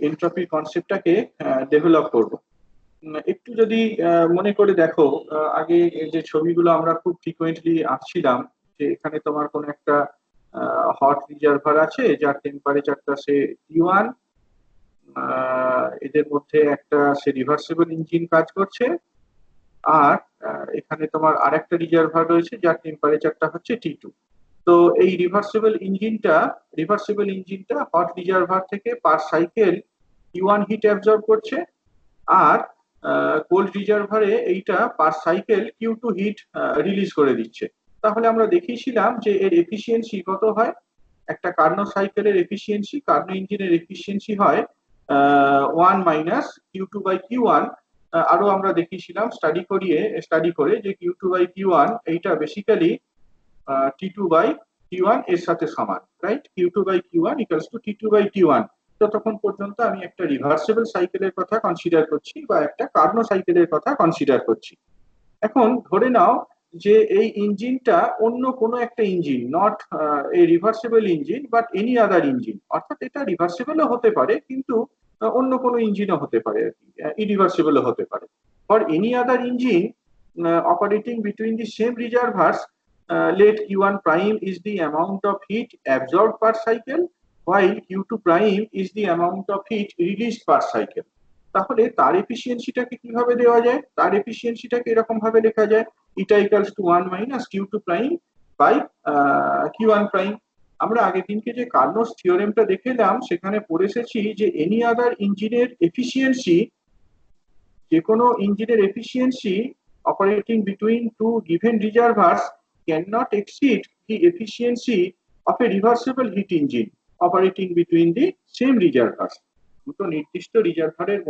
Entropy কনসেপ্টটাকে develop করব। একটু যদি মনে করে দেখো, আগে এই যে ছবিগুলো আমরা খুব ফ্রিকোয়েন্টলি আঁকছিলাম, যে এখানে তোমার কোন একটা হট রিজার্ভার আছে যার টেম্পারেচারটা সে T1, এদের মধ্যে একটা সে রিভার্সিবল ইঞ্জিন কাজ করছে, আর এখানে তোমার আরেকটা রিজার্ভার রয়েছে যার টেম্পারেচারটা হচ্ছে T2। তো এই রিভার্সিবল ইঞ্জিনটা হট রিজার্ভার থেকে পার সাইকেল T1 হিট অ্যাবজর্ব করছে, আর কোল্ড রিজার্ভারে এইটা পার সাইকেল Q2 হিট রিলিজ করে দিচ্ছে। তাহলে আমরা দেখিয়েছিলাম যে এর এফিসিয়েন্সি কত হয়। একটা কার্নো সাইকেলের এফিসিয়েন্সি, কার্নো ইঞ্জিনের এফিসিয়েন্সি হয় 1 - Q2/Q1। আরো আমরা দেখিয়েছিলাম স্টাডি করে যে Q2/Q1 এইটা বেসিক্যালি T2/T1 এর সাথে সমান, right? Q2/Q1 equals to T2/T1। ততক্ষণ পর্যন্ত আমি একটা রিভার্সিবল সাইকেলের কথা কনসিডার করছি বা একটা কার্নো সাইকেলের কথা কনসিডার করছি। এখন ধরে নাও যে এই ইঞ্জিনটা অন্য কোনো একটা engine, not a reversible engine but any other engine, অর্থাৎ এটা রিভার্সিবলও হতে পারে কিন্তু অন্য কোনো ইঞ্জিনও হতে পারে আর কি, ইরিভার্সিবলও হতে পারে। For any other engine operating between the same reservoirs, let Q1 prime is the amount of heat absorbed per cycle while Q2 prime is the amount of heat released per cycle। তাহলে তার এফিসিয়েন্সিটাকে কিভাবে দেওয়া যায়? তার এফিসিয়েন্সিটাকে এরকম ভাবে লেখা যায়, eta equals to 1 - Q2 prime by Q1 prime. আমরা আগের দিনকে যে কার্নোস থিওরেমটা দেখলাম সেখানে পড়ে এসেছি যে এনি আদার ইঞ্জিনের এফিসিয়েন্সি, যে কোনো ইঞ্জিনের efficiency operating between two given reservoirs cannot exceed the efficiency of a reversible heat engine operating between the same reservoirs। দুটো নির্দিষ্ট রিজার্ভারের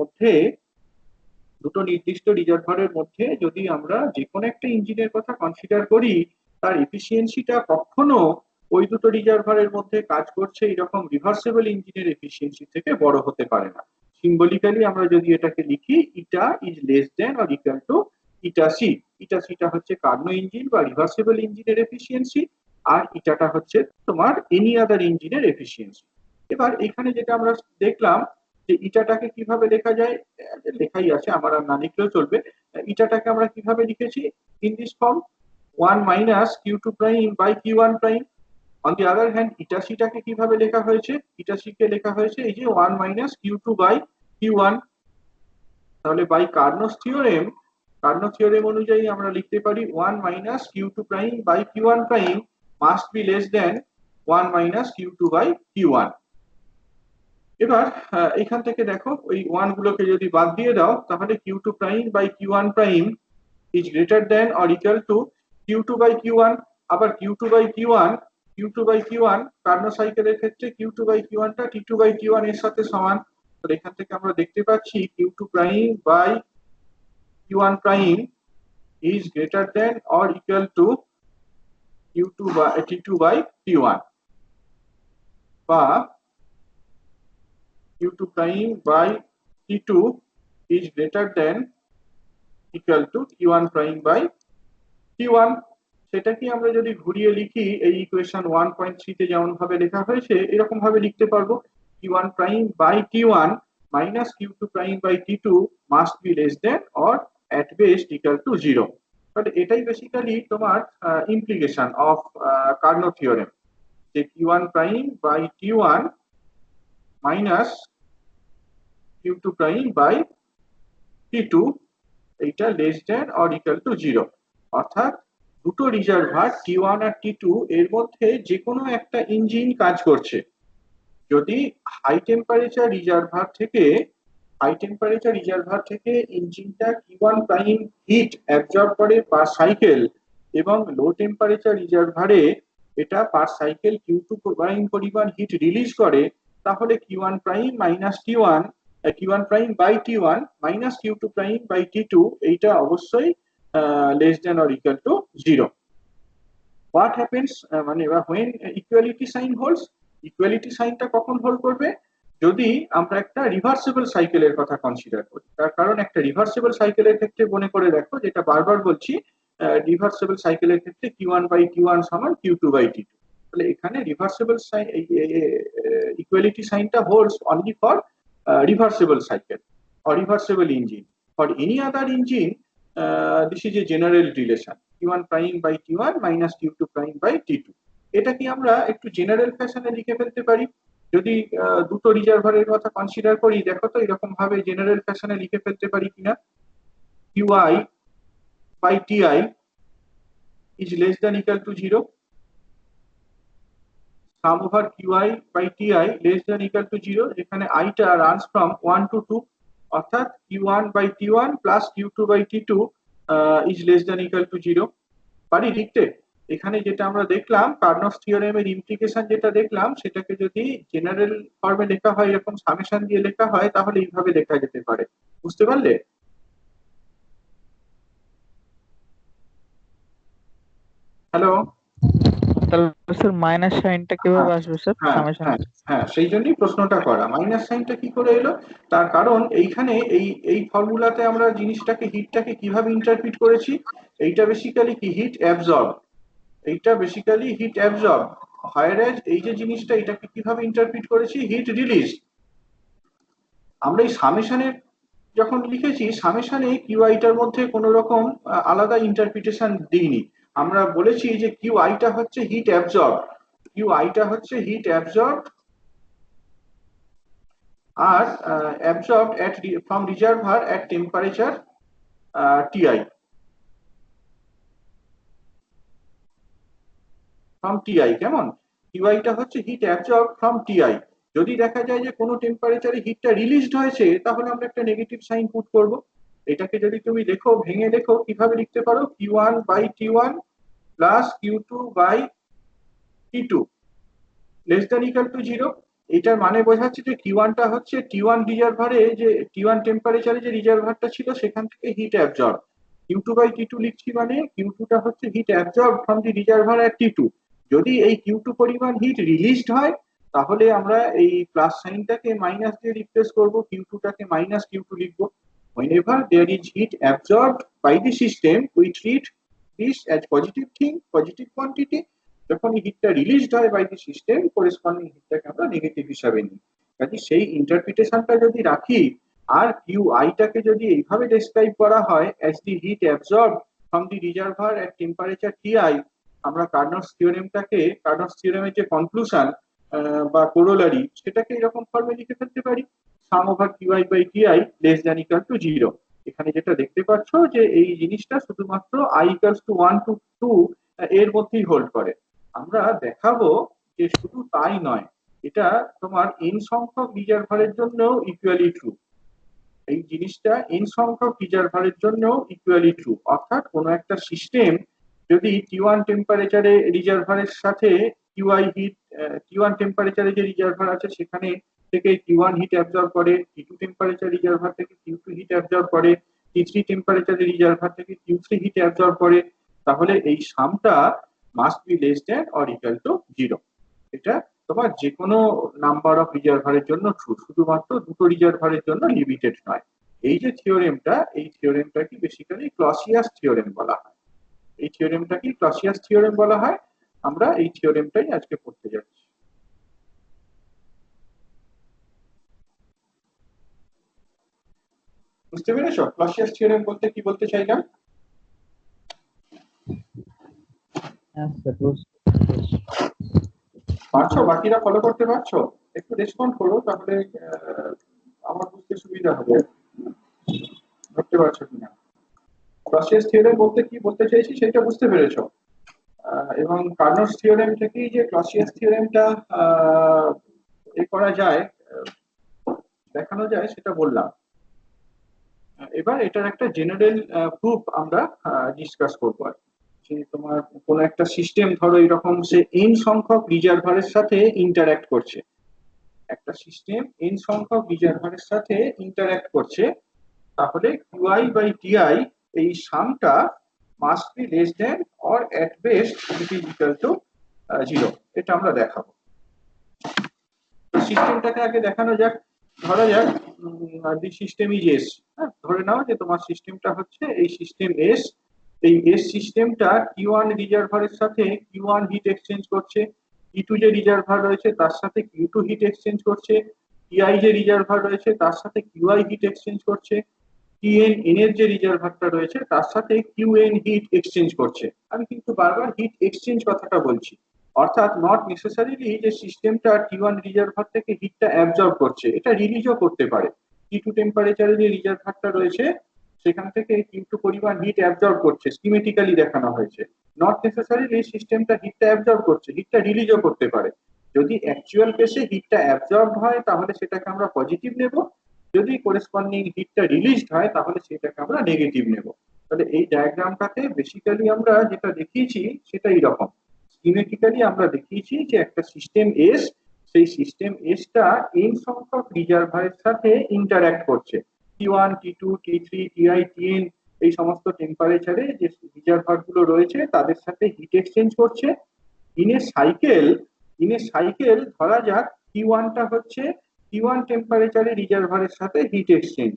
মধ্যে যদি আমরা যে কোনো একটা ইঞ্জিনের কথা কনসিডার করি, তার এফিসিয়েন্সিটা কখনো ওই দুটো রিজার্ভারের মধ্যে কাজ করছে এরকম রিভার্সিবল ইঞ্জিনের এফিসিয়েন্সি থেকে বড় হতে পারে না। সিম্বলিক্যালি আমরা যদি এটাকে লিখি, eta is less than or equal to eta C. Eta সিটা হচ্ছে কার্নো ইঞ্জিন বা রিভার্সিবল ইঞ্জিনের এফিসিয়েন্সি, আর ইটাটা হচ্ছে তোমার এনি আদার ইঞ্জিনের এফিসিয়েন্সি। এবার এখানে যেটা আমরা দেখলাম যে ইটাটাকে কিভাবে লেখা যায়, লেখাই আছে, আমার আর না লিখলেও চলবে। ইটাটাকে আমরা কিভাবে লিখেছি in this form, 1 - Q2 prime by Q1 prime. On the other hand ইটাসিটাকে কিভাবে লেখা হয়েছে, ইটাসিকে লেখা হয়েছে এই যে 1 - Q2/Q1। তাহলে বাই কার্নোস থিওরেম অনুযায়ী আমরা লিখতে পারি 1 - Q2 prime by Q1 prime must be less than 1 - Q2/Q1। এবার এখান থেকে দেখো ওই ওয়ান গুলোকে যদি বাদ দিয়ে দাও, তাহলে Q2 prime by Q1 prime is greater than or equal to Q2/Q1। আবার Q2/Q1 কার্নো সাইকেলের ক্ষেত্রে Q2/Q1 টা T2/T1 এর সাথে সমান। তো এখান থেকে আমরা দেখতে পাচ্ছি Q2 prime by Q1 prime is greater than or equal to T2/T1, বা Q2 prime by T2 is greater than equal to Q1 prime by T1। সেটাকে আমরা যদি ঘুরিয়ে লিখি এই ইকুয়েশন 1.3 তে যেমন ভাবে লেখা হয়েছে এরকম ভাবে লিখতে পারবো, Q1 prime by T1 minus Q2 prime by T2 must be less than or at best equal to 0। But এটাই বেসিক্যালি তোমার ইমপ্লিকেশন অফ কার্নো থিওরেম, যে Q1 prime by T1 minus Q2 prime by T2 এইটা less than or equal to 0। অর্থাৎ দুটো reservoir T1 আর T2 এর মধ্যে যে কোনো একটা ইঞ্জিন কাজ করছে। যদি হাই টেম্পারেচার রিজার্ভার থেকে ইঞ্জিনটা Q1 প্রাইম হিট অ্যাবজর্ব করে পার সাইকেল, এবং লো টেম্পারেচার রিজার্ভারে এটা পার সাইকেল Q2 প্রাইম পরিমাণ হিট রিলিজ করে, তাহলে Q1 prime minus T1, Q1 prime by T1 minus Q2 prime by T2 এইটা অবশ্যই less than or equal to 0। What happens, মানে when equality sign holds, equality সাইনটা কখন hold করবে, যদি আমরা একটা রিভার্সিবল সাইকেলের কথা কনসিডার করি। তার কারণ একটা রিভার্সিবল সাইকেলের ক্ষেত্রে মনে করে দেখো, যেটা বারবার বলছি, রিভার্সিবল সাইকেলের ক্ষেত্রে Q1/T1 সমান Q2/T2। তাহলে এখানে রিভার্সিবল ইকুয়ালিটি সাইনটা holds only for reversible cycle or reversible engine. For any other engine, this is a general relation, T1 prime by T1 minus T2 prime by T2. এটা কি আমরা একটু জেনারেল ফ্যাশনে লিখে ফেলতে পারি? যদি দুটো রিজার্ভারের কথা কনসিডার করি, দেখো তো এরকম ভাবে জেনারেল ফ্যাশনে লিখে ফেলতে পারি কিনা। QI by TI is less than equal to 0. Sum over QI by TI less than equal to 0, যেখানে I টা runs from 1 to 2, অর্থাৎ Q1 by T1 plus Q2 by T2 is less than equal to 0. পারি লিখতে? এখানে যেটা আমরা দেখলাম কার্নফ থিওরেমের ইমপ্লিকেশন যেটা দেখলাম, সেটাকে যদি জেনারেল ফর্মে লেখা হয়, এরকম সামেশন দিয়ে লেখা হয়, তাহলে এইভাবে লেখা যেতে পারে। বুঝতে পারলে? হ্যালো, তাহলে স্যার মাইনাস সাইনটা কিভাবে আসবে স্যার সামেশন? হ্যাঁ, সেই জন্যই প্রশ্নটা করা, মাইনাস সাইনটা কি করে এলো। তার কারণ এইখানে এই ফর্মুলাতে আমরা জিনিসটাকে, হিটটাকে কিভাবে ইন্টারপ্রিট করেছি, এইটা বেসিক্যালি কি হিট অ্যাবজর্ব, এইটা বেসিক্যালি হিট অ্যাবজর্ব, হোয়ারএজ এই যে জিনিসটা, এটাকে কিভাবে ইন্টারপ্রিট করেছি, হিট রিলিজ। আমরা এই সামেশনের যখন লিখেছি, সামেশনে কিউআইটার মধ্যে কোনো রকম আলাদা ইন্টারপ্রিটেশন দিইনি। আমরা বলেছি যে কিউআইটা হচ্ছে হিট অ্যাবজর্ব, কিউআইটা হচ্ছে হিট অ্যাবজর্ব আর absorbed at from reservoir at temperature TI, from TI. কেমন? কিউআইটা হচ্ছে হিট অ্যাবজর্ব ফ্রম টিআই। যদি দেখা যায় যে কোনো টেম্পারেচারে হিটটা রিলিজড হয়েছে, তাহলে আমরা একটা নেগেটিভ সাইন পুট করব। এটাকে যদি তুমি লেখো, ভেঙে লেখো, কিভাবে লিখতে পারো, Q1 by T1 plus Q2 by T2 less than equal to 0। এটার মানে বোঝাচ্ছে যে Q1 টা হচ্ছে T1 রিজার্ভারে, যে T1 টেম্পারেচারে যে রিজার্ভারটা ছিল সেখান থেকে hit absorb. Q2 by T2 লিখছি, মানে Q2 টা হচ্ছে heat absorb from the reservoir at T2। যদি এই Q2 পরিমাণ হিট রিলিজড হয়, তাহলে আমরা এই প্লাস সাইনটাকে মাইনাস দিয়ে রিপ্লেস করব, Q2 টাকে মাইনাস Q2 লিখব। Whenever there is heat absorbed by the system, we treat this as positive thing, positive quantity. যখন হিটটা রিলিজড হয় বাই দি সিস্টেম, করেসপন্ডিং হিটটাকে আমরা নেগেটিভ হিসাবে নিই। কাজে সেই ইন্টারপ্রিটেশনটা যদি রাখি, আর কিউআইটাকে যদি এইভাবে ডেসক্রাইব করা হয় as the heat absorb from the reservoir at temperature TI, আমরা কার্নফ থিওরেমের যে কনক্লুশন বা কোরোলারি, সেটাকে এরকম ফর্মে লিখে ফেলতে পারি, sum over Q I by T I less than equal to 0। এখানে যেটা দেখতে পাচ্ছ যে এই জিনিসটা শুধুমাত্র I equals to 1 to 2 এর মধ্যেই হোল্ড করে। আমরা দেখাবো যে শুধু তাই নয়, এটা তোমার n সংখ্যক রিজার্ভারের জন্য ইকুয়ালি ট্রু। এই জিনিসটা n সংখ্যক রিজার্ভারের জন্য ইকুয়ালি ট্রু, অর্থাৎ কোনো একটা সিস্টেম যদি T1 টেম্পারেচারে রিজার্ভারের সাথে QI হিট, T1 টেম্পারেচারে যে রিজার্ভার আছে সেখানে থেকে T1 হিট অ্যাবজর্ব করে, T2 টেম্পারেচার রিজার্ভার থেকে Q2 হিট অ্যাবজর্ব করে, T3 টেম্পারেচারে রিজার্ভার থেকে Q3 হিট অ্যাবজর্ব করে, তাহলে এই সামটা must be less than or equal to 0। এটা তোমার যে কোনো নাম্বার অফ রিজার্ভারের জন্য ট্রু, শুধুমাত্র দুটো রিজার্ভারের জন্য লিমিটেড নয়। এই যে থিওরেমটা, এই থিওরেমটা কি বেসিক্যালি ক্লসিয়াস থিওরেম বলা হয়। এই থিওরেমটা কি ক্লসিয়াস থিওরেম বলা হয়। আমরা এই থিওরেমটাই আজকে পড়তে যাচ্ছি। বুঝতে পেরেছো ক্লসিয়াস থিওরেম বলতে কি বলতে চাইলাম? পারছো? বাকিরা ফলো করতে পারছো? একটু রেসপন্ড করো, তাহলে আমার বুঝতে সুবিধা হবে। ধরতে পারছো কিনা? ক্লসিয়াস থিওরেম বলতে কি বলতে চাইছি সেটা বুঝতে পেরেছো? এবং কার্নফ থিওরেম থেকেই যে ক্লসিয়াস থিওরেমটা এ করা যায়, দেখানো যায়, সেটা বললাম। এবার এটার একটা জেনারেল প্রুফ আমরা ডিসকাস করবো। যে তোমার কোন একটা সিস্টেম, ধরো এরকম, সে n সংখ্যক রিজার্ভারের সাথে ইন্টারঅ্যাক্ট করছে, একটা সিস্টেম n সংখ্যক রিজার্ভারের সাথে ইন্টারঅ্যাক্ট করছে, তাহলে QI বাই TI এই সামটা must be less than or at best it is equal to 0। এটা আমরা দেখাবো। সিস্টেমটাকে আগে দেখানো যাক। ধরা যাক দি সিস্টেম ইজ এস। ধরে নাও যে তোমার সিস্টেমটা হচ্ছে এই সিস্টেম এস। এই এস সিস্টেমটা Q1 রিজার্ভারের সাথে Q1 হিট এক্সচেঞ্জ করছে, Q2 যে রিজার্ভার রয়েছে তার সাথে Q2 হিট এক্সচেঞ্জ করছে, টিআই যে রিজার্ভার রয়েছে তার সাথে কিউআই হিট এক্সচেঞ্জ করছে, টিএন এন এর যে রিজার্ভারটা রয়েছে তার সাথে কিউএন হিট এক্সচেঞ্জ করছে। আমি কিন্তু বারবার হিট এক্সচেঞ্জ কথাটা বলছি, অর্থাৎ নট নেসেসারিলি যে সিস্টেমটা টি1 রিজার্ভার থেকে হিটটা অ্যাবজর্ব করছে, এটা রিলিজও করতে পারে। টি2 টেম্পারেচারে যে রিজার্ভারটা রয়েছে সেখান থেকে কিন্তু পরিমাণ হিট অ্যাবজর্ব করছে, স্কিমেটিক্যালি দেখানো হয়েছে। নট নেসেসারিলি সিস্টেমটা হিটটা অ্যাবজর্ব করছে, হিটটা রিলিজও করতে পারে। যদি অ্যাকচুয়াল কেসে হিটটা অ্যাবজর্ব হয় তাহলে সেটাকে আমরা পজিটিভ নেব, যদি করেসপন্ডিং হিটটা রিলিজড হয় তাহলে সেটাকে আমরা নেগেটিভ নেব। তাহলে এই ডায়াগ্রামটাতে বেসিক্যালি আমরা যেটা দেখিয়েছি সেটা এইরকম। স্কিমেটিক্যালি আমরা দেখিয়েছি যে একটা সিস্টেম এস, সেই সিস্টেম এসটা এন সংখ্যক রিজার্ভারের সাথে ইন্টারঅ্যাক্ট করছে। টি1, টি2, টি3, টিআই, টিএন এই সমস্ত টেম্পারেচারে যে রিজার্ভার গুলো রয়েছে তাদের সাথে হিট এক্সচেঞ্জ করছে। ইন এ সাইকেল, ধরা যাক টি1টা হচ্ছে টি1 টেম্পারেচারে রিজার্ভারের সাথে হিট এক্সচেঞ্জ,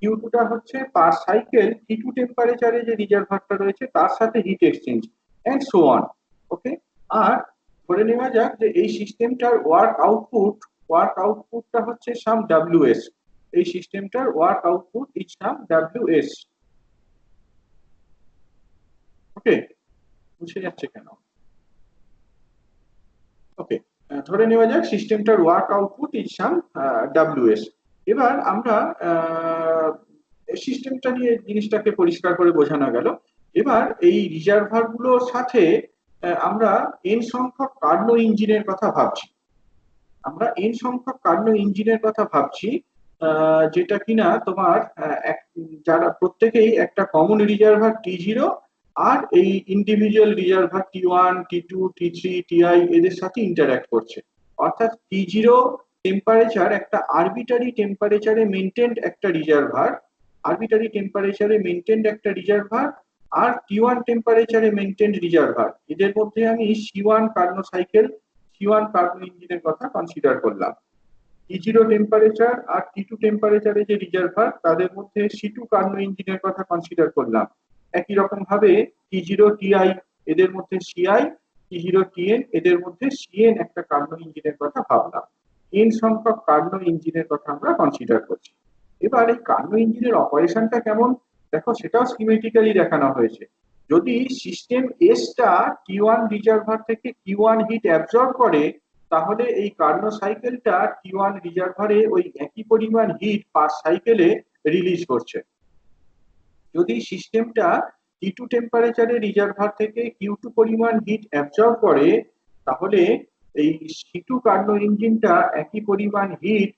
কিউ2টা হচ্ছে পার সাইকেল টি2 টেম্পারেচারে যে রিজার্ভারটা রয়েছে তার সাথে heat exchange, and so on. Okay. আর ধরে নেওয়া যাক যে এই সিস্টেমটার ওয়ার্ক আউটপুটটা হচ্ছে সাম ডাব্লিউএস, এই সিস্টেমটার work output is sum W S. Okay, বুঝে যাচ্ছে কেন? ওকে, ধরে নেওয়া যাক সিস্টেমটার work output is sum W S. এবার আমরা সিস্টেমটা নিয়ে জিনিসটাকে পরিষ্কার করে বোঝানো গেল। এবার এই রিজার্ভার গুলোর সাথে আমরা এন সংখ্যক কার্নো ইঞ্জিনের কথা ভাবছি। যেটা কিনা তোমার যারা প্রত্যেকেই একটা কমন রিজার্ভার টি0 আর এই ইন্ডিভিজুয়াল রিজার্ভার টি1, টি2, টি3, টিআই এদের সাথে ইন্টারঅ্যাক্ট করছে। অর্থাৎ টি0 টেম্পারেচার একটা আরবিটারি টেম্পারেচারে মেনটেন্ড একটা রিজার্ভার, আর টি1 টেম্পারেচারে মেনটেন্ড রিজার্ভার, এদের মধ্যে আমি সি1 কার্নো ইঞ্জিনের কথা কনসিডার করলাম। টি0 টেম্পারেচার আর টি2 টেম্পারেচারে যে রিজার্ভার তাদের মধ্যে সি2 কার্নো ইঞ্জিনের কথা কনসিডার করলাম। একই রকম ভাবে টি0 টিআই এদের মধ্যে সিআই, টি0 টিএন এদের মধ্যে সিএন একটা কার্নো ইঞ্জিনের কথা ভাবলাম। এন সংখ্যক কার্নো ইঞ্জিনের কথা আমরা কনসিডার করছি। এবার এই কার্নো ইঞ্জিনের অপারেশনটা কেমন দেখো, সেটাও স্কিমেটিক্যালি দেখানো হয়েছে। যদি সিস্টেম এসটা টি1 রিজার্ভার থেকে কিউ1 হিট অ্যাবজর্ব করে তাহলে এই কার্নো সাইকেলটা টি1 রিজার্ভারে ওই একই পরিমাণ হিট পার সাইকেলে রিলিজ করছে। যদি সিস্টেমটা টি2 টেম্পারেচারে রিজার্ভার থেকে কিউ2 পরিমাণ হিট অ্যাবজর্ব করে তাহলে এই সি2 কার্নো ইঞ্জিনটা একই পরিমাণ হিট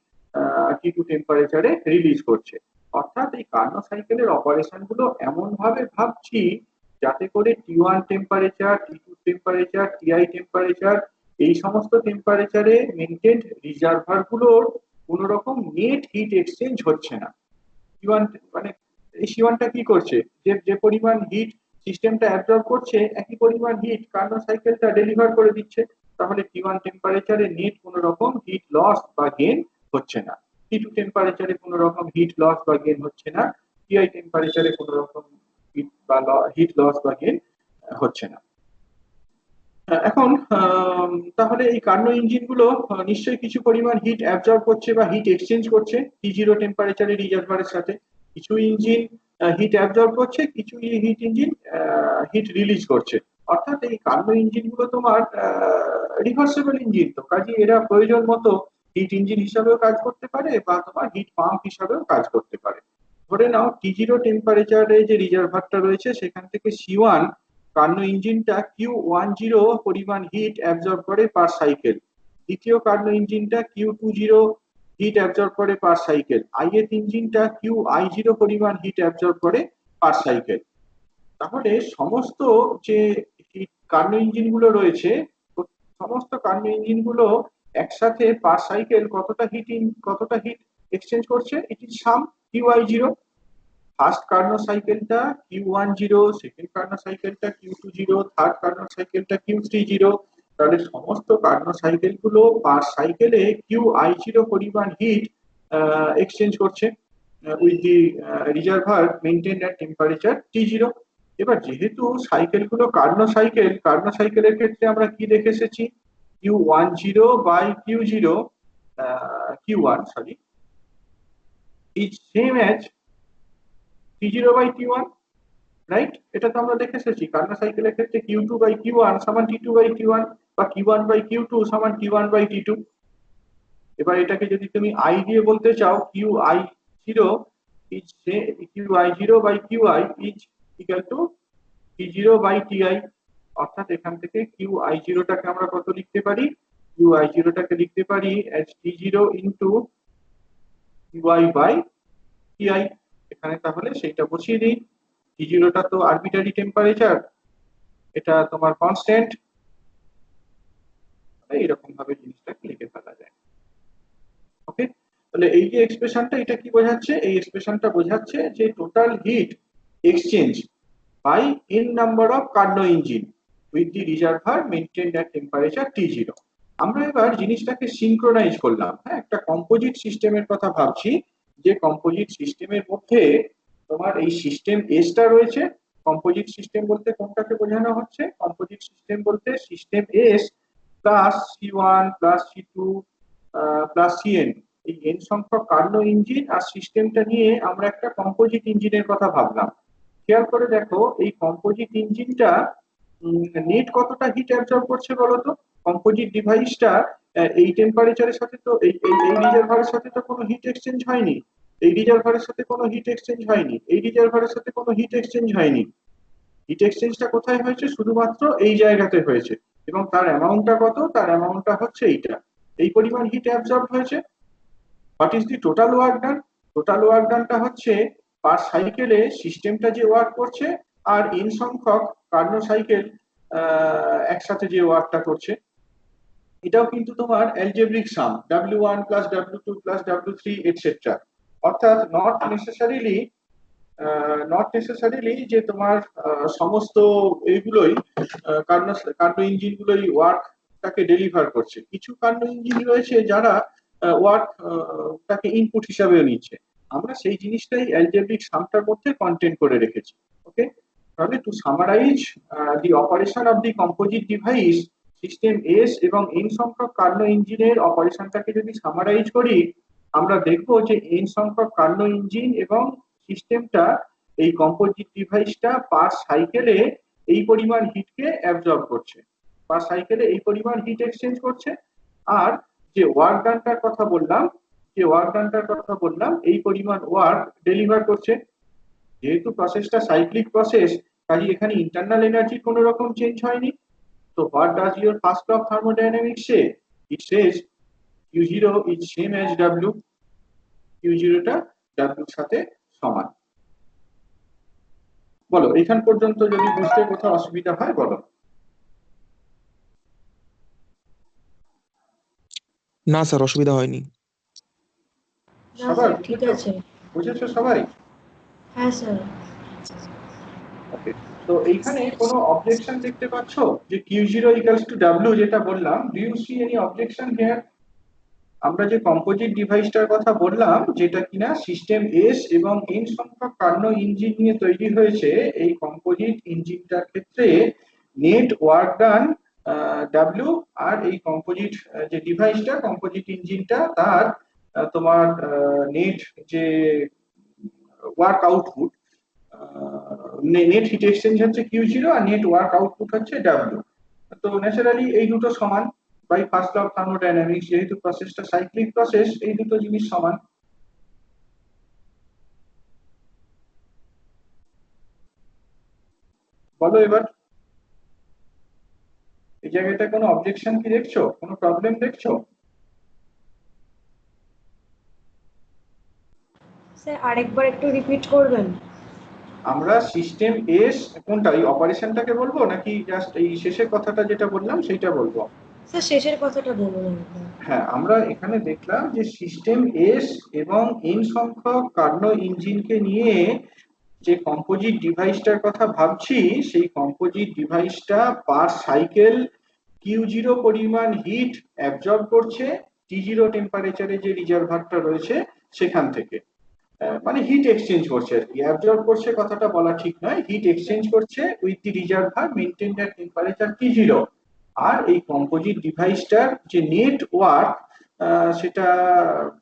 টি2 টেম্পারেচারে রিলিজ করছে। অর্থাৎ এই কার্নো সাইকেলের অপারেশন গুলো এমন ভাবে ভাবছি যাতে করে টি1 টেম্পারেচার, টি2 টেম্পারেচার, টিআই টেম্পারেচার এই সমস্ত টেম্পারেচারে মেনটেন্ড রিজার্ভার গুলোর কোন রকম নেট হিট এক্সচেঞ্জ হচ্ছে না। টি1 মানে এই সি1টা কি করছে, যে যে পরিমাণ হিট সিস্টেমটা অ্যাবজর্ব করছে একই পরিমাণ হিট কার্নো সাইকেলটা ডেলিভার করে দিচ্ছে। তাহলে টি1 টেম্পারেচারে নেট কোনো রকম হিট লস বা গেইন হচ্ছে না, টি2 টেম্পারেচারে কোনো রকম হিট লস বা গেইন হচ্ছে না, টিআই টেম্পারেচারে কোনো রকম হিট লস বা গেইন হচ্ছে না। এখন তাহলে এই কার্নো ইঞ্জিন গুলো নিশ্চয়ই কিছু পরিমাণ হিট অ্যাবজর্ব করছে বা হিট এক্সচেঞ্জ করছে টি0 টেম্পারেচারে রিজার্ভারের সাথে। কিছু ইঞ্জিন হিট অ্যাবজর্ব করছে, কিছু ইঞ্জিন হিট রিলিজ করছে। অর্থাৎ এই কার্নো ইঞ্জিন গুলো তোমার রিভার্সেবল ইঞ্জিন, তো কাজে এরা প্রয়োজন মতো হিট ইঞ্জিন হিসাবেও কাজ করতে পারে বা তোমার হিট পাম্প হিসাবেও কাজ করতে পারে। ধরে নাও টি0 টেম্পারেচারে যে রিজার্ভারটা রয়েছে সেখান থেকে সি1 কার্নো ইঞ্জিনটা Q10 পরিমাণ হিট অ্যাবজর্ব করে পার সাইকেল, দ্বিতীয় কার্নো ইঞ্জিনটা Q20 হিট অ্যাবজর্ব করে পার সাইকেল, ith ইঞ্জিনটা QI0 পরিমাণ হিট অ্যাবজর্ব করে পার সাইকেল। তাহলে সমস্ত যে কার্নো ইঞ্জিন গুলো রয়েছে, সমস্ত কার্নো ইঞ্জিন গুলো একসাথে পার সাইকেল কতটা হিট এক্সচেঞ্জ করছে, it is some QI0। First Karnaugh সাইকেলটা Q10, সেকেন্ড কার্নো সাইকেলটা Q20, থার্ড কার্নো সাইকেলটা Q30। তাহলে সমস্ত কার্নো সাইকেল গুলো পার সাইকেলে QI0 পরিমাণ হিট এক্সচেঞ্জ করছে with the reservoir maintained at temperature T0। এবার যেহেতু সাইকেল গুলো কার্নো সাইকেলের ক্ষেত্রে আমরা কি দেখে এসেছি, Q10 by Q0 Q1, sorry, is same as T0 by T1, right? এটা তো আমরা দেখে এসেছি কার্নো সাইকেলের ক্ষেত্রে Q2 by Q1 সমান T2 by T1 বা Q1 by Q2 সমান T1 by T2। এবার এটাকে যদি তুমি i দিয়ে বলতে চাও, Qi0 is Qi0 by Qi is equal to T0 by Ti, অর্থাৎ এখান থেকে Qi0 টাকে আমরা কত লিখতে পারি? Qi0 টাকে লিখতে পারি as T0 into Qi by Ti। এখানে তাহলে সেইটা বসিয়ে দিই। T0 টা তো আরবিটারি টেম্পারেচার, এটা তোমার কনস্ট্যান্ট, এইরকম ভাবে জিনিসটাকে লিখে ফেলা যায়। ওকে, তাহলে এই যে এক্সপ্রেশনটা, এটা কি বোঝাচ্ছে? এই এক্সপ্রেশনটা বোঝাচ্ছে যে total heat exchange by n number of Carnot engine with the reservoir maintained at temperature T0। আমরা এবার জিনিসটাকে সিনক্রোনাইজ করলাম। হ্যাঁ, একটা কম্পোজিট সিস্টেমের কথা ভাবছি, যে কম্পোজিট সিস্টেমের মধ্যে তোমার এই সিস্টেম এসটা রয়েছে। কম্পোজিট সিস্টেম বলতে কোনটাকে বোঝানো হচ্ছে? কম্পোজিট সিস্টেম বলতে system S plus C1 plus C2 plus Cn, এই n সংখ্যক কার্নো ইঞ্জিন আর সিস্টেমটা নিয়ে আমরা একটা কম্পোজিট ইঞ্জিনের কথা ভাবলাম। খেয়াল করে দেখো, এই কম্পোজিট ইঞ্জিনটা নেট কতটা হিট অ্যাবজর্ব করছে বলতো? কম্পোজিট ডিভাইসটা এই টেম্পারেচারের সাথে তো এই রিজার্ভারের সাথে তো কোনো হিট এক্সচেঞ্জ হয়নি, এই রিজার্ভারের সাথে কোনো হিট এক্সচেঞ্জ হয়নি, এই রিজার্ভারের সাথে কোনো হিট এক্সচেঞ্জ হয়নি। হিট এক্সচেঞ্জটা কোথায় হয়েছে? শুধুমাত্র এই জায়গাতে হয়েছে। এবং তার অ্যামাউন্টটা কত? তার অ্যামাউন্টটা হচ্ছে এইটা, এই পরিমাণ হিট অ্যাবজর্ব হয়েছে। What is the total work done? Total work ডানটা হচ্ছে পার সাইকেলে সিস্টেমটা যে ওয়ার্ক করছে আর n সংখ্যক কার্নো সাইকেল একসাথে যে ওয়ার্কটা করছে, এটাও কিন্তু তোমার algebraic sum, W1 plus W2 plus W3 etcetera. অর্থাৎ নট নেসেসারিলি যে তোমার সমস্ত এইগুলোই কার্নো ইঞ্জিন গুলোই ওয়ার্কটাকে ডেলিভার করছে। কিছু কার্নো ইঞ্জিন রয়েছে যারা ওয়ার্কটাকে ইনপুট হিসাবে নিচ্ছে। আমরা সেই জিনিসটাই অ্যালজেব্রিক সামটার মধ্যে কন্টেন্ট করে রেখেছি। ওকে, তাহলে to summarize the operation of the composite device, system S এবং n সংখ্যক কার্নো ইঞ্জিনের অপারেশনটাকে যদি সামারাইজ করি, আমরা দেখব যে n সংখ্যক কার্নো ইঞ্জিন এবং সিস্টেমটা, এই কম্পোজিট ডিভাইসটা পার সাইকেলে এই পরিমাণ হিটকে অ্যাবজর্ব করছে, পার সাইকেলে এই পরিমাণ হিট এক্সচেঞ্জ করছে। আর যে ওয়ার্ক ডানটার কথা বললাম, এই পরিমাণ ওয়ার্ক ডেলিভার করছে। যেহেতু প্রসেসটা সাইক্লিক প্রসেস, কাজে এখানে ইন্টারনাল এনার্জির কোনো রকম চেঞ্জ হয়নি। তো what does your first law of thermodynamics say? It says Q0 is same as W, Q0 টা W এর সাথে সমান। বলো, এখান পর্যন্ত যদি বুঝতে কোথাও অসুবিধা হয় বলো। না স্যার, অসুবিধা হয়নি। না সবাই স্যার, ঠিক আছে। বুঝেছো সবাই? হ্যাঁ স্যার। ওকে, তো এইখানে কোনো অবজেকশন দেখতে পাচ্ছো যে Q0 equals to W যেটা বললাম? Do you see any objection here? আমরা যে কম্পোজিট ডিভাইসটার কথা বললাম, যেটা কিনা সিস্টেম এস এবং n সংখ্যক কার্নো ইঞ্জিন নিয়ে তৈরি হয়েছে, এই কম্পোজিট ইঞ্জিনটার ক্ষেত্রে নেট ওয়ার্ক ডান W, আর এই কম্পোজিট যে ডিভাইসটা, কম্পোজিট ইঞ্জিনটা, তার তোমার নেট যে work output, net heat exchange হচ্ছে Q0 আর নেট ওয়ার্ক আউটপুট হচ্ছে W। তো ন্যাচারালি এই দুটো সমান by first law of thermodynamics, যেহেতু প্রসেসটা সাইক্লিক প্রসেস, এই দুটো জিনিস সমান। বলো এবার, এই জায়গাটা কোনো অবজেকশন কি দেখছো? কোনো প্রবলেম দেখছো? স্যার আরেকবার একটু রিপিট করবেন? আমরা সিস্টেম এস কোনটা, এই অপারেশনটাকে বলবো নাকি জাস্ট এই শেষের কথাটা যেটা বললাম সেইটা বলবো? স্যার শেষের কথাটা বলুন। হ্যাঁ, আমরা এখানে দেখলাম যে সিস্টেম এস এবং n সংখ্যক কার্নো ইঞ্জিনকে নিয়ে যে কম্পোজিট ডিভাইসটার কথা ভাবছি, সেই কম্পোজিট ডিভাইসটা পার সাইকেল Q0 পরিমাণ হিট অ্যাবজর্ব করছে T0 টেম্পারেচারে যে রিজার্ভারটা রয়েছে সেখান থেকে। মানে হিট এক্সচেঞ্জ করছে আর কি, অ্যাবজর্ব করছে কথাটা বলা ঠিক নয়, হিট এক্সচেঞ্জ করছে with the reservoir maintained at temperature T0। আর এই কম্পোজিট ডিভাইসটার যে নেট ওয়ার্ক, সেটা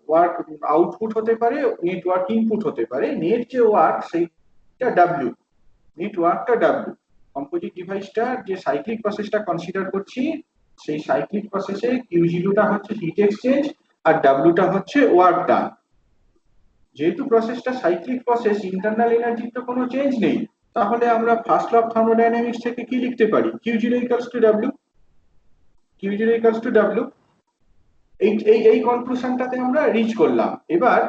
ওয়ার্ক আউটপুট হতে পারে, নেটওয়ার্ক ইনপুট হতে পারে। নেট যে ওয়ার্ক সেইটা ডাব্লিউ, নেটওয়ার্কটা ডাব্লিউ। কম্পোজিট ডিভাইসটার যে সাইক্লিক প্রসেসটা কনসিডার করছি, সেই সাইক্লিক প্রসেসে কিউ জিরোটা হচ্ছে হিট এক্সচেঞ্জ আর ডাব্লিউটা হচ্ছে ওয়ার্ক ডান। যেহেতু প্রসেসটা সাইক্লিক প্রসেস, ইন্টারনাল এনার্জির তো কোনো চেঞ্জ নেই, তাহলে আমরা ফার্স্ট ল অফ থার্মোডাইনামিক্স থেকে কি লিখতে পারি? Q zero equals to W, Q zero equals to W. এই এই এই কনক্লুশনটাতে আমরা রিচ করলাম। এবার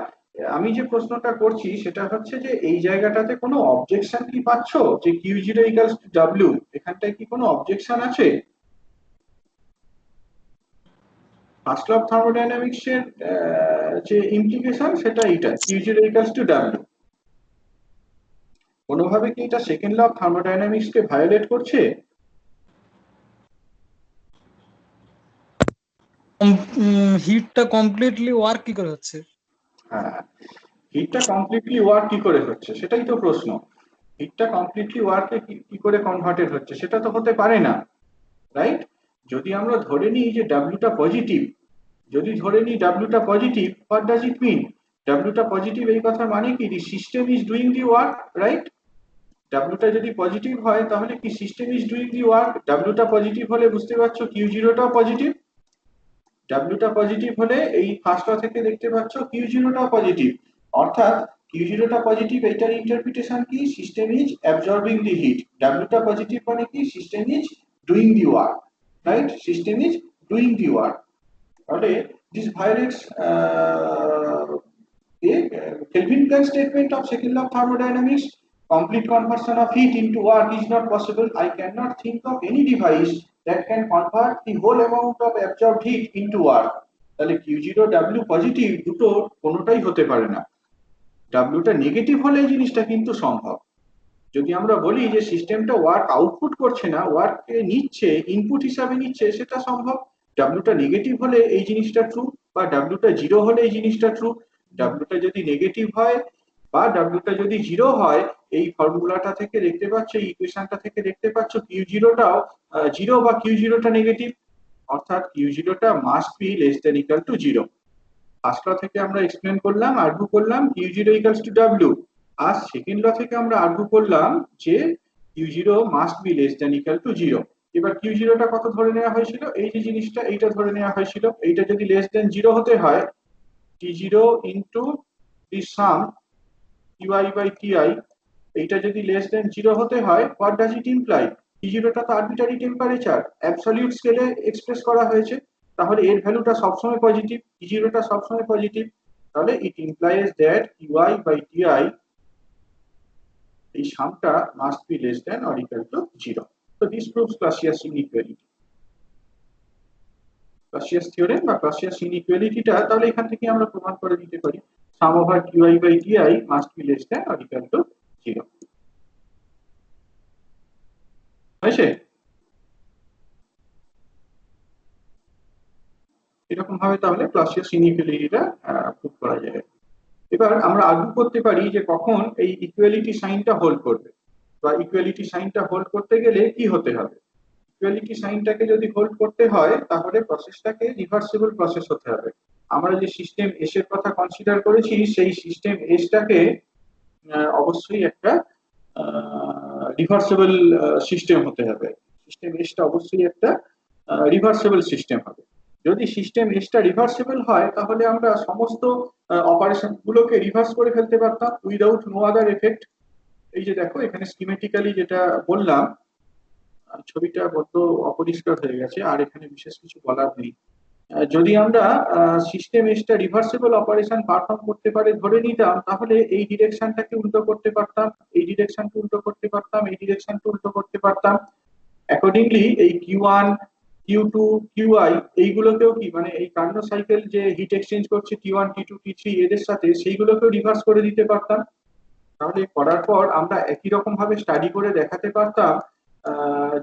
আমি যে প্রশ্নটা করছি সেটা হচ্ছে যে এই জায়গাটাতে কোনো অবজেকশন কি পাচ্ছো যে Q zero equals to W, এখানটায় কি কোনো অবজেকশন আছে? ফার্স্ট ল অফ থার্মোডাইনামিক্স এর যে ইমপ্লিকেশন সেটা এটা, Q zero equals to W. কোনোভাবে কি এটা সেকেন্ড ল অফ থার্মোডাইনামিক্স কে ভায়োলেট করছে? হিটটা কমপ্লিটলি ওয়ার্ক কি করে হচ্ছে? হ্যাঁ, হিটটা কমপ্লিটলি ওয়ার্ক কি করে হচ্ছে সেটাই তো প্রশ্ন। হিটটা কমপ্লিটলি ওয়ার্কে কি করে কনভার্টেড হচ্ছে সেটা তো হতে পারে না, রাইট? যদি আমরা ধরে নিই যে ডাব্লিউটা পজিটিভ, যদি ধরে নিই ডাব্লিউটা positive, what does it mean? ডাব্লিউটা পজিটিভ এই কথা মানে কি the system is doing the work, right? ডাব্লিউটা যদি পজিটিভ হয় তাহলে কি system is doing the work? ডাব্লিউটা পজিটিভ হলে বুঝতে পারছো কিউ জিরোটাও পজিটিভ। ডাব্লিউটা পজিটিভ হলে এই ফার্স্ট ল থেকে দেখতে পাচ্ছ কিউ জিরোটাও পজিটিভ, অর্থাৎ কিউ জিরোটা পজিটিভ, এইটার ইন্টারপ্রিটেশন কি? System is absorbing the heat. ডাব্লিউটা পজিটিভ মানে কি? System is doing the work, right? System is doing the work. তাহলে this violates Kelvin-Planck statement of second law of thermodynamics. Complete conversion of heat into work is not possible. I cannot think of any device that can convert the whole amount of absorbed heat into work. তাহলে Q0 W positive দুটো কোনোটাই হতে পারে না। Wটা negative হলে এই জিনিসটা কিন্তু সম্ভব। যদি আমরা বলি যে সিস্টেমটা ওয়ার্ক আউটপুট করছে না, ওয়ার্ককে নিচ্ছে, ইনপুট হিসাবে নিচ্ছে, সেটা সম্ভব। ডাব্লিউটা নেগেটিভ হলে এই জিনিসটা ট্রু, বা ডাব্লিউটা জিরো হলে এই জিনিসটা ট্রু। ডাব্লিউটা যদি নেগেটিভ হয় বা ডাব্লিউটা যদি জিরো হয়, এই ফর্মুলাটা থেকে দেখতে পাচ্ছ, এই ইকুয়েশনটা থেকে দেখতে পাচ্ছ কিউ জিরোটাও জিরো বা কিউ জিরোটা নেগেটিভ, অর্থাৎ কিউ জিরোটা must be less than equal to zero. First law থেকে আমরা এক্সপ্লেন করলাম, আর্গু করলাম Q zero equals to W. আর সেকেন্ড ল থেকে আমরা আর্গু করলাম যে Q zero must be less than equal to zero. এবার কিউ জিরোটা কত ধরে নেওয়া হয়েছিল? এই যে জিনিসটা, এইটা ধরে নেওয়া হয়েছিল। এইটা যদি লেস দেন জিরো হতে হয়, T zero into the sum TI by TI, এইটা যদি লেস দেন জিরো হতে হয়, what does it imply? T জিরোটা তো আরবিটারি টেম্পারেচার, অ্যাবসলিউট স্কেলে এক্সপ্রেস করা হয়েছে, তাহলে এর ভ্যালুটা সবসময় পজিটিভ, টি জিরোটা সবসময় পজিটিভ। তাহলে it implies that T I by T I, এই সামটা must be less than or equal to zero. So this proves Clausius inequality. Clausius theorem বা Clausius inequality-টা তাহলে এখান থেকে আমরা প্রমাণ করে দিতে পারি sum over qi by ti must be less than or equal to 0. হয়েছে? এরকম ভাবে তাহলে Clausius inequality-টা প্রুভ করা যায়। এবার আমরা আর্গু করতে পারি যে কখন এই ইকুয়ালিটি সাইনটা হোল্ড করবে, বা ইকুয়ালিটি সাইনটা হোল্ড করতে গেলে কি হতে হবে। ইকুয়ালিটি সাইনটাকে যদি হোল্ড করতে হয় তাহলে প্রসেসটাকে রিভার্সিবল প্রসেস হতে হবে। আমরা যে সিস্টেম এস এর কথা কনসিডার করেছি, সেই সিস্টেম এসটাকে অবশ্যই একটা রিভার্সিবল সিস্টেম হতে হবে। সিস্টেম এসটা অবশ্যই একটা রিভার্সিবল সিস্টেম হবে। যদি সিস্টেম এসটা রিভার্সিবল হয় তাহলে আমরা সমস্ত অপারেশন গুলোকে রিভার্স করে ফেলতে পারতাম উইদাউট নো আদার এফেক্ট। এই যে দেখো এখানে স্কিমেটিক্যালি যেটা বললাম, ছবিটা বড্ড অপরিষ্কার হয়ে গেছে, আর এখানে বিশেষ কিছু বলার নেই। যদি আমরা সিস্টেম এসটা রিভার্সিবল অপারেশন পারফর্ম করতে পারে ধরে নিতাম, তাহলে এই ডিরেকশনটাকে উল্টো করতে পারতাম, এই ডিরেকশনকে উল্টো করতে পারতাম, এই ডিরেকশনকে উল্টো করতে পারতাম। অ্যাকর্ডিংলি এই Q1 Q2 QI এইগুলোকেও কি মানে এই কার্নো সাইকেল যে হিট এক্সচেঞ্জ করছে T1 T2 T3 এদের সাথে, সেইগুলোকেও রিভার্স করে দিতে পারতাম। তাহলে করার পর আমরা একই রকম ভাবে স্টাডি করে দেখাতে পারতাম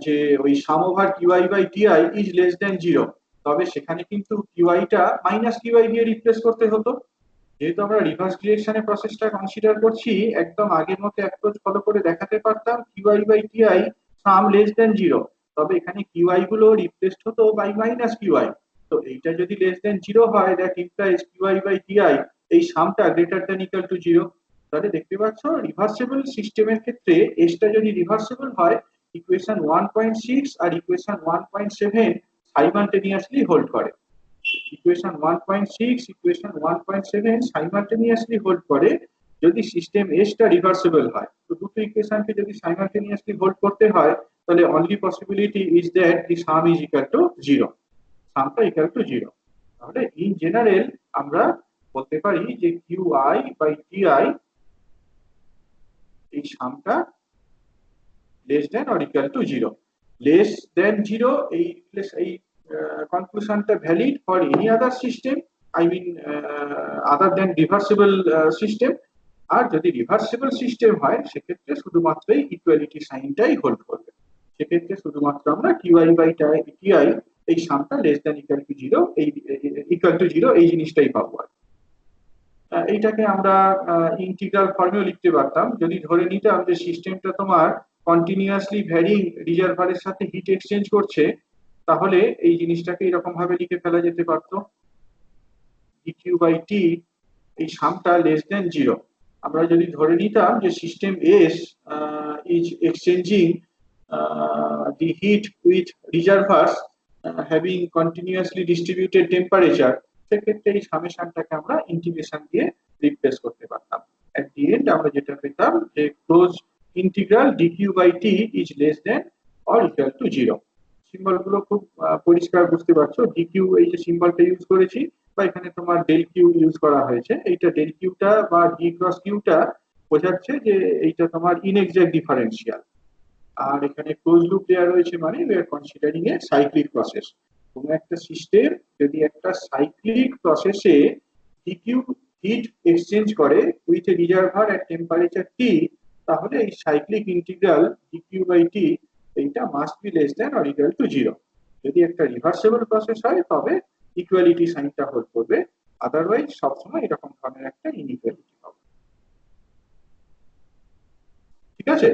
যে ওই sum over Q I by T I is less than zero. তবে সেখানে কিন্তু কিউআইটা মাইনাস কিউআই দিয়ে রিপ্লেস করতে হতো। যেহেতু আমরা রিভার্স ডিরেকশনে প্রসেসটা কনসিডার করছি, একদম আগের মতো অ্যাপ্রোচ ফলো করে দেখাতে পারতাম QI by TI sum less than zero. তবে এখানে কিউআই গুলো রিপ্লেসড হতো বাই মাইনাস কিউআই। তো এইটা যদি লেস দেন জিরো হয়, that implies Q I by T I এই সামটা greater than equal to zero. তাহলে দেখতে পাচ্ছ রিভার্সিবল সিস্টেমের ক্ষেত্রে এসটা যদি রিভার্সিবল হয়, ইকুয়েশন 1.6 আর ইকুয়েশন 1.7 সাইমালটেনিয়াসলি হোল্ড করে। ইকুয়েশন 1.6 ইকুয়েশন 1.7 সাইমালটেনিয়াসলি হোল্ড করে যদি সিস্টেম এসটা রিভার্সিবল হয়। তো দুটো ইকুয়েশনকে যদি সাইমালটেনিয়াসলি হোল্ড করতে হয়, তাহলে only possibility is that the sum is equal to zero, সামটা ইকুয়াল টু জিরো। তাহলে ইন জেনারেল আমরা বলতে পারি যে কিউআই বাই টিআই এই সামটা less than or equal to zero. Less than zero এই conclusionটা valid for any other system, I mean other than reversible system। আর যদি রিভার্সিবল সিস্টেম হয় সেক্ষেত্রে শুধুমাত্র ইকুয়ালিটি সাইনটাই হোল্ড করবে। সেক্ষেত্রে শুধুমাত্র আমরা কিউআই বাই টিআই এই সামটা less than equal to zero, এই ইকুয়াল টু জিরো এই জিনিসটাই পাবো। এইটাকে আমরা ইন্টিগ্রাল ফর্মেও লিখতে পারতাম যদি ধরে নিতাম যে সিস্টেমটা তোমার কন্টিনিউয়াসলি ভ্যারিং রিজার্ভারের সাথে হিট এক্সচেঞ্জ করছে, তাহলে এই জিনিসটাকে এরকম ভাবে লিখে ফেলা যেতে পারতো dq বাই টি এই সামটা লেস দেন জিরো। আমরা যদি ধরে নিতাম যে system S is exchanging the heat with reservoirs having continuously distributed temperature, সেক্ষেত্রে এই সামেশনটাকে আমরা ইন্টিগ্রেশন দিয়ে রিপ্লেস করতে পারতাম। এট দি এন্ড আমরা যেটা পেতাম যে close integral dq by T is less than or equal to zero. Symbol গুলো খুব পরিষ্কার বুঝতে পারছো, ডিকিউ এই যে সিম্বলটা ইউজ করেছি বা এখানে তোমার ডেল কিউ ইউজ করা হয়েছে, এইটা ডেল কিউটা বা ডি ক্রস কিউটা বোঝাচ্ছে যে এইটা তোমার ইনএক্সাক্ট ডিফারেন্সিয়াল। আর এখানে ক্লোজ লুপ দেওয়া রয়েছে মানে we are considering A cyclic process. কোনো একটা সিস্টেম যদি একটা সাইক্লিক প্রসেসে ডিকিউ হিট এক্সচেঞ্জ করে with a reservoir at temperature টি, তাহলে এই cyclic integral DQ by T এইটা must be less than or equal to zero. যদি একটা রিভার্সিবল প্রসেস হয় তবে ইকুয়ালিটি সাইনটা হোল্ড করবে, আদারওয়াইজ সবসময় এরকম ধরনের একটা ইনইকুয়ালিটি হবে। ঠিক আছে,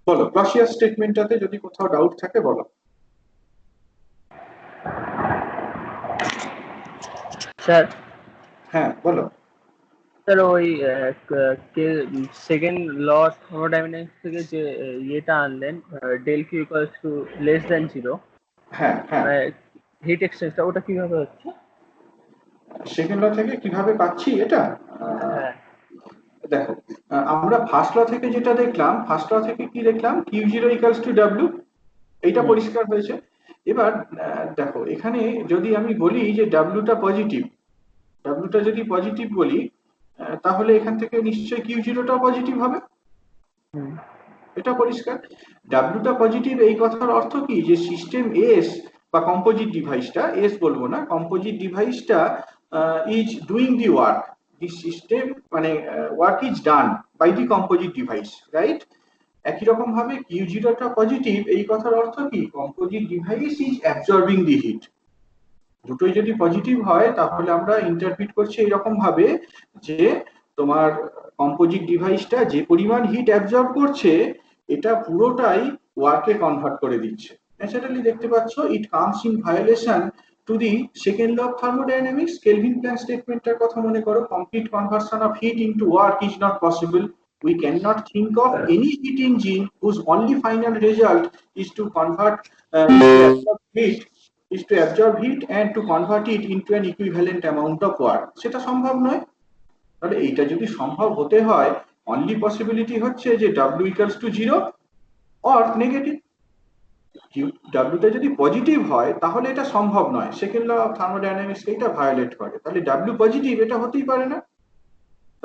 বলো ক্লসিয়াস স্টেটমেন্টটাতে যদি কোথাও ডাউট থাকে বলো। স্যার হ্যাঁ বলো। স্যার ওই সেকেন্ড ল থার্মোডাইনামিক্স থেকে যে ইয়েটা আনলেন del Q equals to less than zero, হ্যাঁ হ্যাঁ, হিট এক্সচেঞ্জটা ওটা কিভাবে হচ্ছে? সেকেন্ড ল থেকে কিভাবে পাচ্ছি এটা? হ্যাঁ দেখো আমরা ফার্স্ট ল থেকে যেটা দেখলাম, ফার্স্ট ল থেকে কি দেখলাম, Q zero equals to W, এইটা পরিষ্কার হয়েছে। এবার দেখো এখানে যদি আমি বলি যে ডাব্লিউটা পজিটিভ, ডাব্লিউটা যদি পজিটিভ বলি তাহলে এখান থেকে নিশ্চয়ই কিউ জিরোটা পজিটিভ হবে, এটা পরিষ্কার। ডাব্লিউটা পজিটিভ এই কথার অর্থ কি যে সিস্টেম এস বা কম্পোজিট ডিভাইসটা, এস বলবো না, কম্পোজিট ডিভাইসটা is doing the work, the system মানে work is done by the composite device, right? একই রকম ভাবে কিউ জিরোটা পজিটিভ এই কথার অর্থ কি composite device is absorbing the heat. দুটোই যদি পজিটিভ হয় তাহলে আমরা ইন্টারপ্রিট করছি এরকম ভাবে যে তোমার কম্পোজিট ডিভাইসটা যে পরিমাণ হিট অ্যাবজর্ব করছে এটা পুরোটাই ওয়ার্কে কনভার্ট করে দিচ্ছে। ন্যাচারালি দেখতে পাচ্ছ it comes in violation to the second law of thermodynamics. Kelvin Planck স্টেটমেন্টটার কথা মনে করো, complete conversion of heat into work is not possible. We cannot think of any heat engine whose only final result is to convert to absorb heat and to convert it into an equivalent amount of work. সেটা সম্ভব নয়। তাহলে এইটা যদি সম্ভব হতে হয় only possibility হচ্ছে যে W equals to 0 or negative. ডাব্লিউটা যদি পজিটিভ হয় তাহলে এটা সম্ভব নয়, সেকেন্ড ল অফ থার্মোডাইনামিক্স এটা ভায়োলেট করে, তাহলে ডাব্লিউ পজিটিভ এটা হতেই পারে না।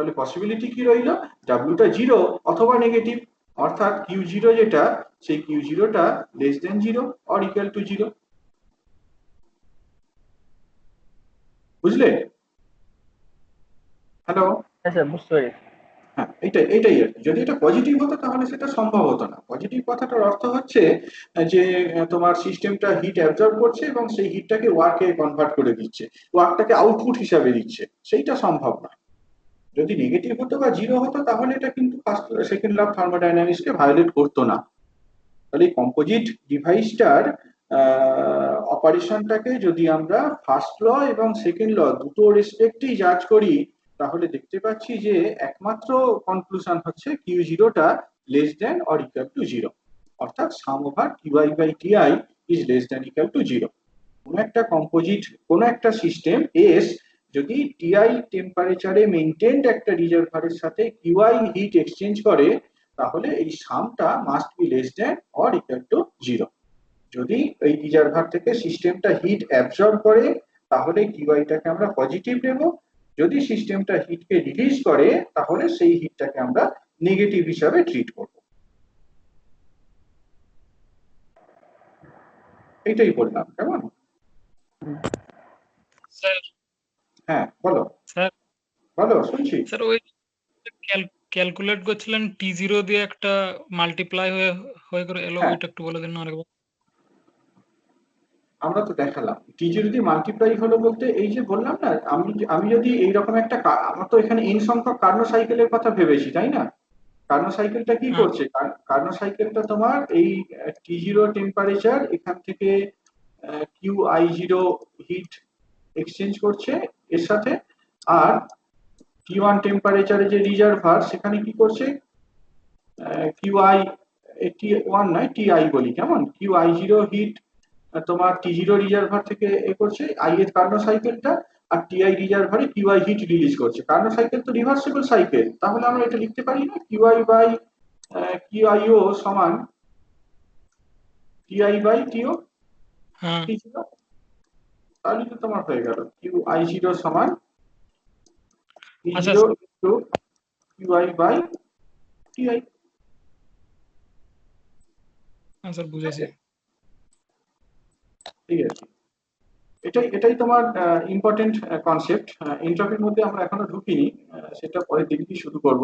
তাহলে পসিবিলিটি কি রইল, ডাব্লিউটা জিরো অথবা নেগেটিভ, অর্থাৎ কিউ জিরো যেটা সেই কিউ জিরোটা less than zero or equal to zero. বুঝলে? হ্যালো, হ্যাঁ স্যার বুঝতে পেরেছি। হ্যাঁ এইটাই আর কি। যদি এটা পজিটিভ হতো তাহলে সেটা সম্ভব হতো না। পজিটিভ কথাটার অর্থ হচ্ছে যে তোমার সিস্টেমটা হিট অ্যাবজর্ব করছে এবং সেই হিটটাকে ওয়ার্কে কনভার্ট করে দিচ্ছে, ওয়ার্কটাকে আউটপুট হিসাবে দিচ্ছে, সেইটা সম্ভব না। যদি নেগেটিভ হতো বা জিরো হতো তাহলে এটা কিন্তু ফার্স্ট সেকেন্ড ল অফ থার্মোডাইনামিক্সকে ভায়োলেট করতো না। তাহলে কম্পোজিট ডিভাইসটার অপারেশনটাকে যদি আমরা ফার্স্ট ল এবং সেকেন্ড ল দুটো রেসপেক্টেই জাজ করি, তাহলে দেখতে পাচ্ছি যে একমাত্র কনক্লুশন হচ্ছে কিউ জিরোটা less than or equal to zero, অর্থাৎ sum over Q I by T I is less than equal to zero. কোনো একটা কম্পোজিট, কোনো একটা সিস্টেম এস যদি টিআই টেম্পারেচারে মেইনটেইনড একটা রিজার্ভারের সাথে কিউআই হিট এক্সচেঞ্জ করে, তাহলে এই সামটা must be less than or equal to zero. যদি এই রিজার্ভার থেকে সিস্টেমটা হিট অ্যাবজর্ব করে, তাহলে কিউআইটাকে আমরা পজিটিভ নেব। যদি সিস্টেমটা হিটকে রিলিজ করে, তাহলে সেই হিটটাকে আমরা নেগেটিভ হিসাবে ট্রিট করব। এইটাই বললাম, কেমন? স্যার হ্যাঁ বলো স্যার বলো, শুনছি। স্যার ওই ক্যালকুলেট করছিলেন T0 দিয়ে একটা মাল্টিপ্লাই হয়ে হয়ে করে এলো, হ্যাঁ। ওইটা একটু বলে দিন না আরেকবার। আমরা তো দেখালাম টিজি যদি মাল্টিপ্লাই হলো বলতে, এই যে বললাম না, আমি যদি এইরকম একটা আমরা তো এখানে এন সংখ্যক কার্নো সাইকেলের কথা ভেবেছি, তাই না? কার্নো সাইকেলটা কি হ্যাঁ। করছে? কার্নো সাইকেলটা তোমার এই T0 টেম্পারেচার এখান থেকে QI0 হিট এক্সচেঞ্জ করছে এর সাথে, আর T1 টেম্পারেচারে যে রিজার্ভার সেখানে কি করছে, QI T1 নয় TI বলি, কেমন? QI0 হিট তোমার T0 রিজার্ভার থেকে এ করছে আই এর কার্নো সাইকেলটা, আর টিআই রিজার্ভারে কিউআই হিট রিলিজ করছে। কার্নো সাইকেল তো রিভার্সিবল সাইকেল, তাহলে আমরা এটা লিখতে পারি না কিউআই বাই কিউআইও সমান টিআই বাই টিও হ্যাঁ T0, তাহলে তো তোমার হয়ে গেল QI0 সমান আচ্ছা T0 into QI by TI. Sir বুঝেছি। ঠিক আছে, এটাই তোমার ইম্পর্টেন্ট কনসেপ্ট। এন্ট্রপির মধ্যে আমরা এখনো ঢুকিনি, সেটা পরের দিন শুরু করব।